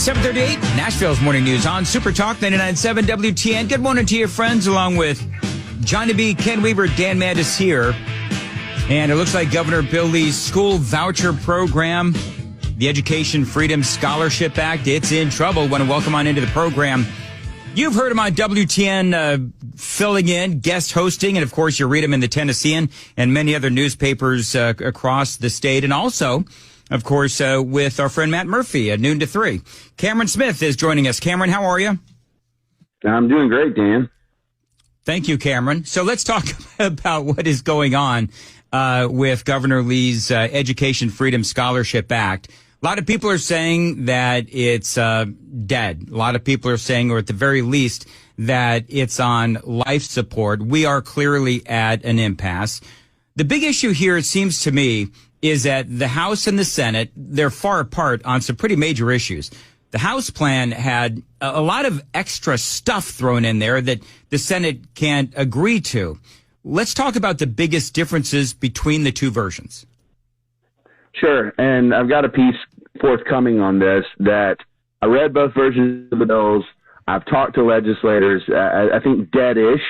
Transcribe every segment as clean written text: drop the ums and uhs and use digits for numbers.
7:38, Nashville's Morning News on Super Talk 99.7 WTN. Good morning to your friends, along with Johnny B, Ken Weaver, Dan Mandis here. And it looks like Governor Bill Lee's school voucher program, the Education Freedom Scholarship Act, it's in trouble. Want to welcome on into the program. You've heard him on WTN filling in, guest hosting, and of course you read him in the Tennessean and many other newspapers across the state. And also, of course, with our friend Matt Murphy at noon to 3. Cameron Smith is joining us. Cameron, how are you? I'm doing great, Dan. Thank you, Cameron. So let's talk about what is going on with Governor Lee's Education Freedom Scholarship Act. A lot of people are saying that it's dead. A lot of people are saying, or at the very least, that it's on life support. We are clearly at an impasse. The big issue here, it seems to me, is that the House and the Senate, they're far apart on some pretty major issues. The House plan had a lot of extra stuff thrown in there that the Senate can't agree to. Let's talk about the biggest differences between the two versions. Sure, and I've got a piece forthcoming on this that I read both versions of the bills. I've talked to legislators. I think dead-ish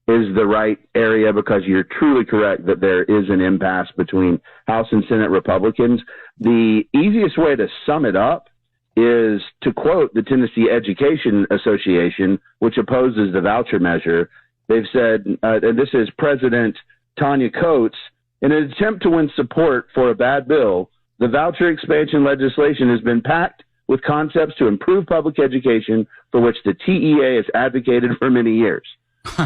is the right area because you're truly correct that there is an impasse between House and Senate Republicans. The easiest way to sum it up is to quote the Tennessee Education Association, which opposes the voucher measure. They've said, and this is President Tanya Coates, in an attempt to win support for a bad bill, the voucher expansion legislation has been packed with concepts to improve public education for which the TEA has advocated for many years.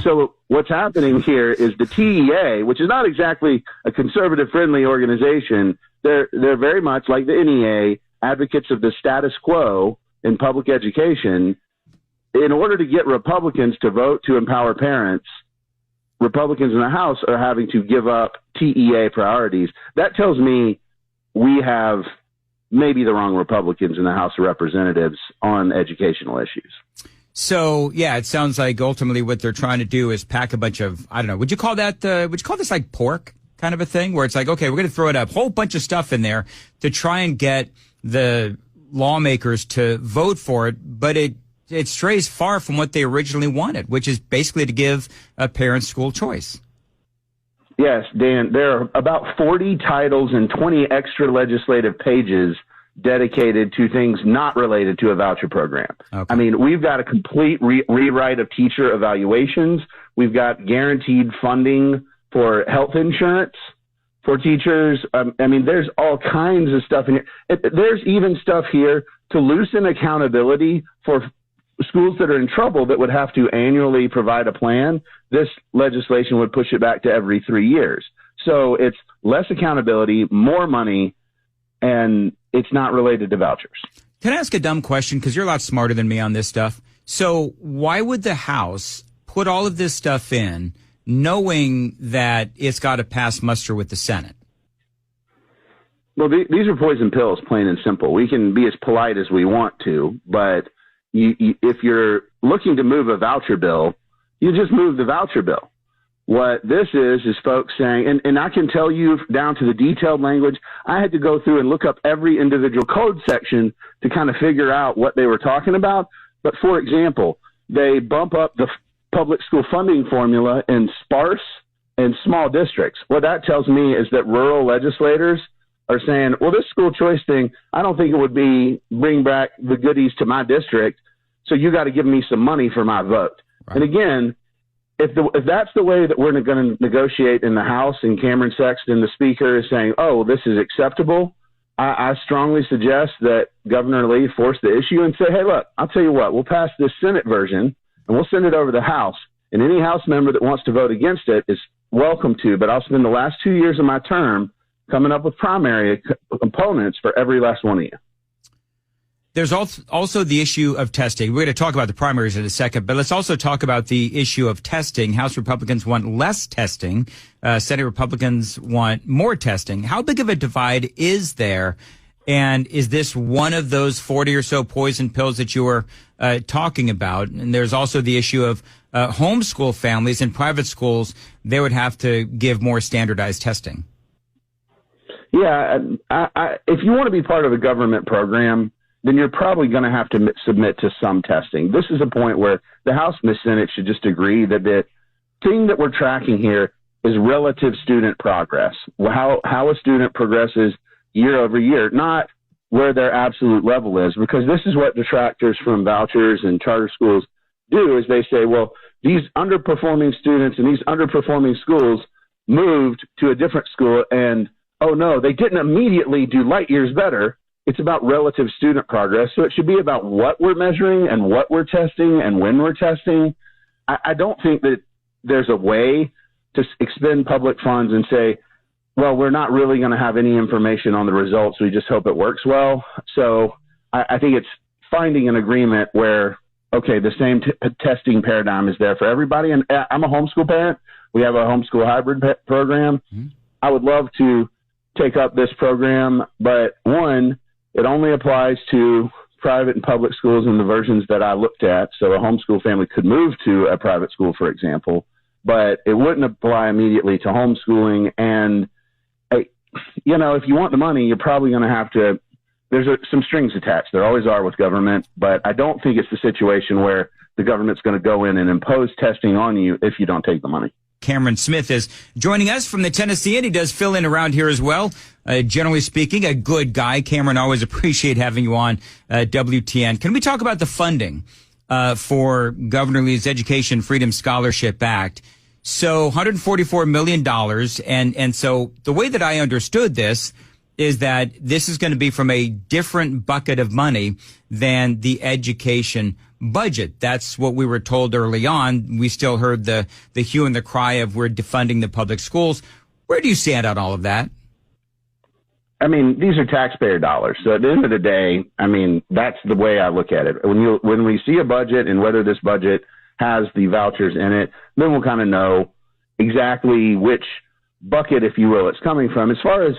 So what's happening here is the TEA, which is not exactly a conservative-friendly organization, they're very much like the NEA, advocates of the status quo in public education. In order to get Republicans to vote to empower parents, Republicans in the House are having to give up TEA priorities. That tells me we have maybe the wrong Republicans in the House of Representatives on educational issues. So, yeah, it sounds like ultimately what they're trying to do is pack a bunch of, I don't know, would you call this like pork kind of a thing where it's like, okay, we're going to throw it up, whole bunch of stuff in there to try and get the lawmakers to vote for it, but it strays far from what they originally wanted, which is basically to give parents school choice. Yes, Dan, there are about 40 titles and 20 extra legislative pages dedicated to things not related to a voucher program. Okay. I mean, we've got a complete rewrite of teacher evaluations. We've got guaranteed funding for health insurance for teachers. I mean, there's all kinds of stuff in here. There's even stuff here to loosen accountability for schools that are in trouble that would have to annually provide a plan. This legislation would push it back to every 3 years. So it's less accountability, more money, and it's not related to vouchers. Can I ask a dumb question? Because you're a lot smarter than me on this stuff. So why would the House put all of this stuff in knowing that it's got to pass muster with the Senate? Well, these are poison pills, plain and simple. We can be as polite as we want to, but if you're looking to move a voucher bill, you just move the voucher bill. What this is folks saying, and I can tell you down to the detailed language, I had to go through and look up every individual code section to kind of figure out what they were talking about. But for example, they bump up the public school funding formula in sparse and small districts. What that tells me is that rural legislators are saying, well, this school choice thing, I don't think it would bring back the goodies to my district, so you got to give me some money for my vote. Right. And again, if that's the way that we're going to negotiate in the House, and Cameron Sexton, the Speaker, is saying, oh, this is acceptable, I strongly suggest that Governor Lee force the issue and say, hey, look, I'll tell you what, we'll pass this Senate version, and we'll send it over to the House, and any House member that wants to vote against it is welcome to, but I'll spend the last 2 years of my term coming up with primary components for every last one of you. There's also the issue of testing. We're going to talk about the primaries in a second, but let's also talk about the issue of testing. House Republicans want less testing. Senate Republicans want more testing. How big of a divide is there? And is this one of those 40 or so poison pills that you were talking about? And there's also the issue of homeschool families in private schools. They would have to give more standardized testing. Yeah, if you want to be part of a government program, then you're probably going to have to submit to some testing. This is a point where the House and the Senate should just agree that the thing that we're tracking here is relative student progress, how a student progresses year over year, not where their absolute level is, because this is what detractors from vouchers and charter schools do, is they say, well, these underperforming students in these underperforming schools moved to a different school, and oh no, they didn't immediately do light years better. It's about relative student progress. So it should be about what we're measuring and what we're testing and when we're testing. I don't think that there's a way to expend public funds and say, well, we're not really going to have any information on the results. We just hope it works well. So I think it's finding an agreement where, okay, the same testing paradigm is there for everybody. And I'm a homeschool parent. We have a homeschool hybrid program. Mm-hmm. I would love to take up this program, but one, it only applies to private and public schools in the versions that I looked at. So a homeschool family could move to a private school, for example, but it wouldn't apply immediately to homeschooling. And, if you want the money, you're probably going to have to, there's some strings attached. There always are with government, but I don't think it's the situation where the government's going to go in and impose testing on you if you don't take the money. Cameron Smith is joining us from the Tennessean. He does fill in around here as well. Generally speaking, a good guy. Cameron, always appreciate having you on WTN. Can we talk about the funding for Governor Lee's Education Freedom Scholarship Act? So $144 million. And so the way that I understood this is that this is going to be from a different bucket of money than the education budget. That's what we were told early on. We still heard the hue and the cry of we're defunding the public schools. Where do you stand on all of that? I mean, these are taxpayer dollars. So at the end of the day, I mean, that's the way I look at it. When we see a budget and whether this budget has the vouchers in it, then we'll kind of know exactly which bucket, if you will, it's coming from. As far as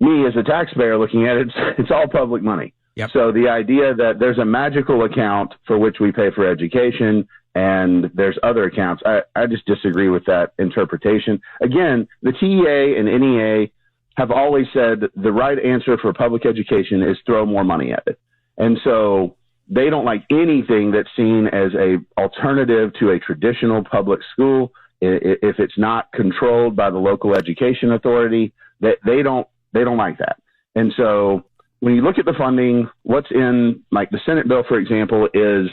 me as a taxpayer looking at it, it's all public money. Yep. So the idea that there's a magical account for which we pay for education and there's other accounts, I just disagree with that interpretation. Again, the TEA and NEA have always said the right answer for public education is throw more money at it. And so they don't like anything that's seen as a alternative to a traditional public school. If it's not controlled by the local education authority, that they don't like that. And so when you look at the funding, what's in like the Senate bill, for example, is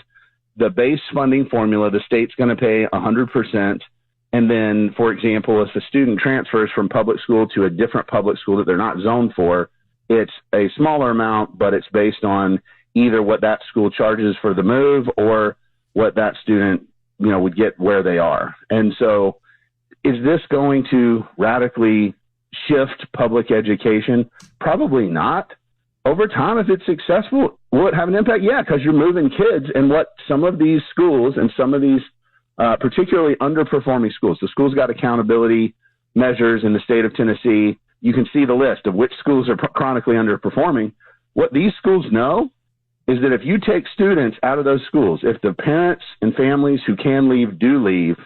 the base funding formula. The state's going to pay 100%. And then, for example, if a student transfers from public school to a different public school that they're not zoned for, it's a smaller amount, but it's based on either what that school charges for the move or what that student, would get where they are. And so is this going to radically shift public education? Probably not. Over time, if it's successful, will it have an impact? Yeah, because you're moving kids. And what some of these schools and some of these particularly underperforming schools, the schools got accountability measures in the state of Tennessee. You can see the list of which schools are chronically underperforming. What these schools know is that if you take students out of those schools, if the parents and families who can leave do leave,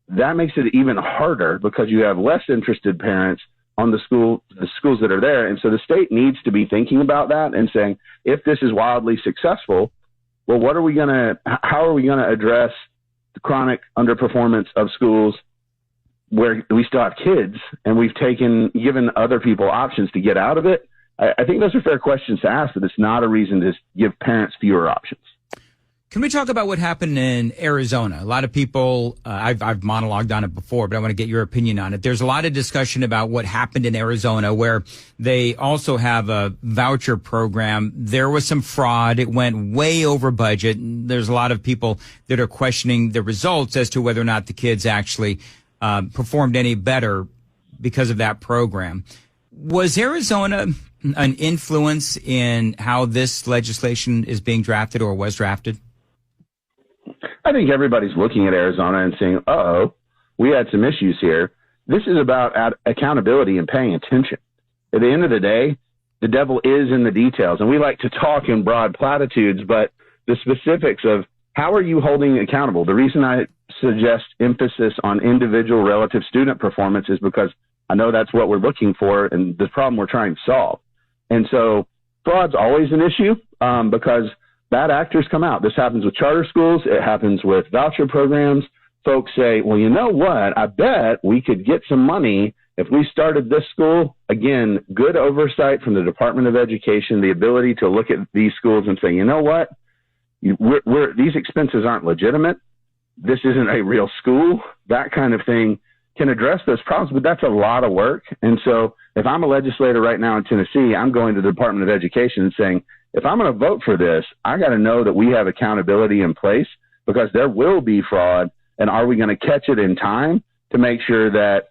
that makes it even harder because you have less interested parents on the schools that are there. And so the state needs to be thinking about that and saying, if this is wildly successful, well, how are we going to address the chronic underperformance of schools where we still have kids and we've given other people options to get out of it? I think those are fair questions to ask, but it's not a reason to give parents fewer options. Can we talk about what happened in Arizona? A lot of people, I've monologued on it before, but I want to get your opinion on it. There's a lot of discussion about what happened in Arizona, where they also have a voucher program. There was some fraud. It went way over budget. There's a lot of people that are questioning the results as to whether or not the kids actually performed any better because of that program. Was Arizona an influence in how this legislation is being drafted or was drafted? I think everybody's looking at Arizona and saying, uh-oh, we had some issues here. This is about accountability and paying attention. At the end of the day, the devil is in the details. And we like to talk in broad platitudes, but the specifics of how are you holding accountable? The reason I suggest emphasis on individual relative student performance is because I know that's what we're looking for and the problem we're trying to solve. And so fraud's always an issue. because bad actors come out. This happens with charter schools. It happens with voucher programs. Folks say, well, you know what? I bet we could get some money if we started this school. Again, good oversight from the Department of Education, the ability to look at these schools and say, you know what? These expenses aren't legitimate. This isn't a real school. That kind of thing can address those problems, but that's a lot of work. And so if I'm a legislator right now in Tennessee, I'm going to the Department of Education and saying, if I'm going to vote for this, I got to know that we have accountability in place, because there will be fraud. And are we going to catch it in time to make sure that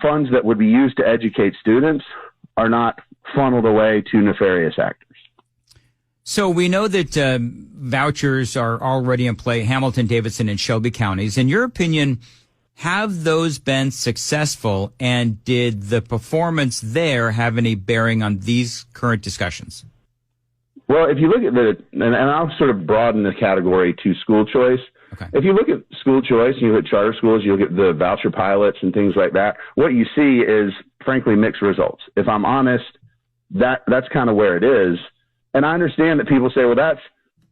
funds that would be used to educate students are not funneled away to nefarious actors? So we know that vouchers are already in play, Hamilton, Davidson, and Shelby counties. In your opinion, have those been successful, and did the performance there have any bearing on these current discussions? Well, if you look at and I'll sort of broaden the category to school choice. Okay. If you look at school choice and you look at charter schools, you look at the voucher pilots and things like that, what you see is, frankly, mixed results. If I'm honest, that's kind of where it is. And I understand that people say, well, that's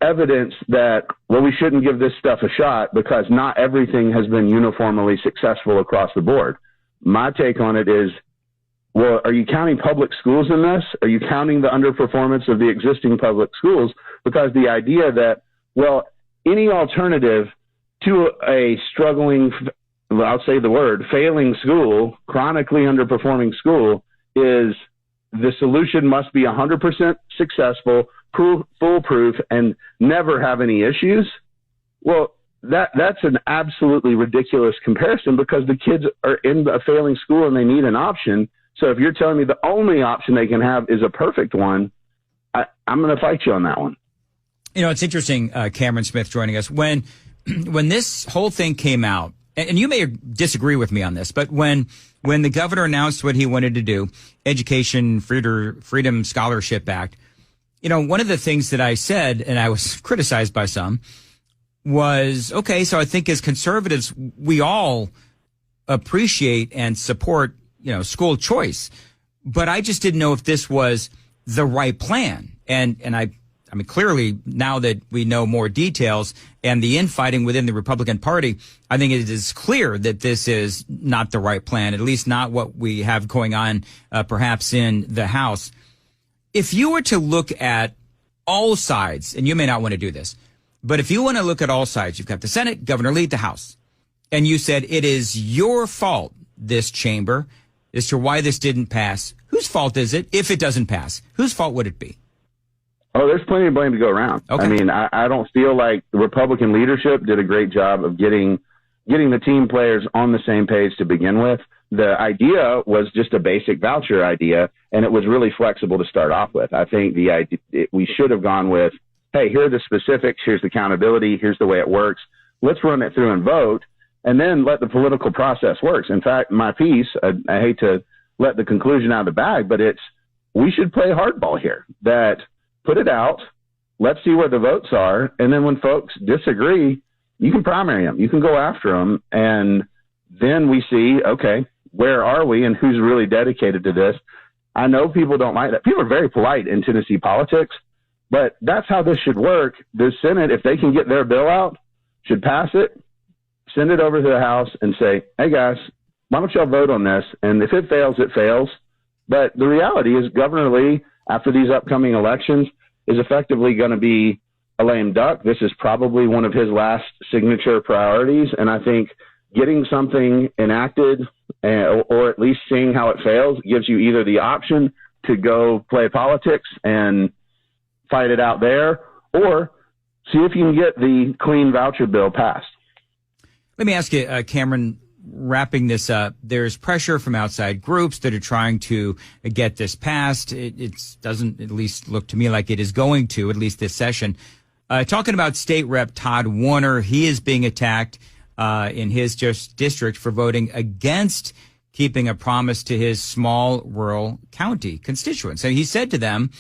evidence that, well, we shouldn't give this stuff a shot because not everything has been uniformly successful across the board. My take on it is, well, are you counting public schools in this? Are you counting the underperformance of the existing public schools? Because the idea that, well, any alternative to a struggling, I'll say the word, failing school, chronically underperforming school, is the solution must be 100% successful, foolproof, and never have any issues. Well, that's an absolutely ridiculous comparison, because the kids are in a failing school and they need an option. So if you're telling me the only option they can have is a perfect one, I'm going to fight you on that one. You know, it's interesting, Cameron Smith joining us. When this whole thing came out, and you may disagree with me on this, but when the governor announced what he wanted to do, Education Freedom Scholarship Act, you know, one of the things that I said, and I was criticized by some, was, okay, so I think as conservatives, we all appreciate and support, you know, school choice. But I just didn't know if this was the right plan. And I mean, clearly, now that we know more details and the infighting within the Republican Party, I think it is clear that this is not the right plan, at least not what we have going on, perhaps in the House. If you were to look at all sides, and you may not want to do this, but if you want to look at all sides, you've got the Senate, Governor Lee, the House, and you said it is your fault, this chamber, as to why this didn't pass. Whose fault is it if it doesn't pass? Whose fault would it be? Oh, there's plenty of blame to go around. Okay. I mean, I don't feel like the Republican leadership did a great job of getting the team players on the same page to begin with. The idea was just a basic voucher idea, and it was really flexible to start off with. I think we should have gone with, hey, here are the specifics, here's the accountability, here's the way it works. Let's run it through and vote, and then let the political process work. In fact, my piece, I hate to let the conclusion out of the bag, but we should play hardball here. That put it out, let's see where the votes are, and then when folks disagree, you can primary them, you can go after them, and then we see, okay, where are we and who's really dedicated to this? I know people don't like that. People are very polite in Tennessee politics, but that's how this should work. The Senate, if they can get their bill out, should pass it, send it over to the House and say, hey guys, why don't y'all vote on this? And if it fails, it fails. But the reality is Governor Lee, after these upcoming elections, is effectively going to be a lame duck. This is probably one of his last signature priorities. And I think getting something enacted or at least seeing how it fails gives you either the option to go play politics and fight it out there, or see if you can get the clean voucher bill passed. Let me ask you, Cameron, wrapping this up, there's pressure from outside groups that are trying to get this passed. It doesn't at least look to me like it is going to, at least this session. Talking about State Rep Todd Warner, he is being attacked in his district for voting against keeping a promise to his small rural county constituents. And he said to them,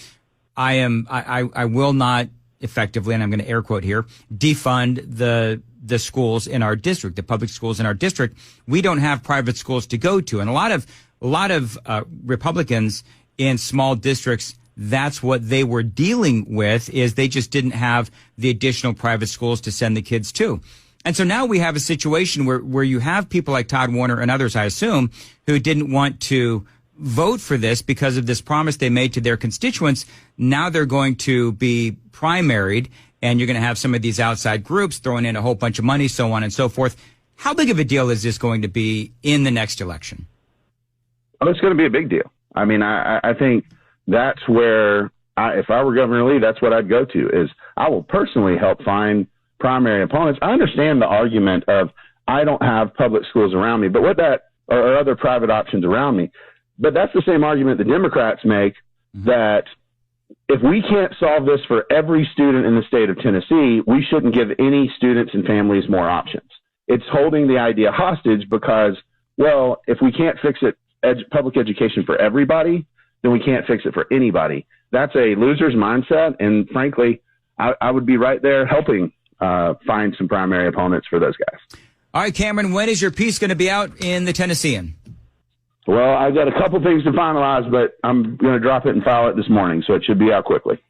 I will not effectively, and I'm going to air quote here, defund the schools in our district, the public schools in our district. We don't have private schools to go to. And a lot of Republicans in small districts, that's what they were dealing with, is they just didn't have the additional private schools to send the kids to. And so now we have a situation where you have people like Todd Warner and others, I assume, who didn't want to vote for this because of this promise they made to their constituents. Now they're going to be primaried, and you're going to have some of these outside groups throwing in a whole bunch of money, so on and so forth. How big of a deal is this going to be in the next election? Oh, it's going to be a big deal. I mean, I think that's where, if I were Governor Lee, that's what I'd go to, is I will personally help find primary opponents. I understand the argument of I don't have public schools around me, but what that, or other private options around me. But that's the same argument the Democrats make, that if we can't solve this for every student in the state of Tennessee, we shouldn't give any students and families more options. It's holding the idea hostage because, well, if we can't fix it, public education for everybody, then we can't fix it for anybody. That's a loser's mindset. And frankly, I would be right there helping find some primary opponents for those guys. All right, Cameron, when is your piece going to be out in the Tennessean? Well, I've got a couple things to finalize, but I'm going to drop it and file it this morning, so it should be out quickly.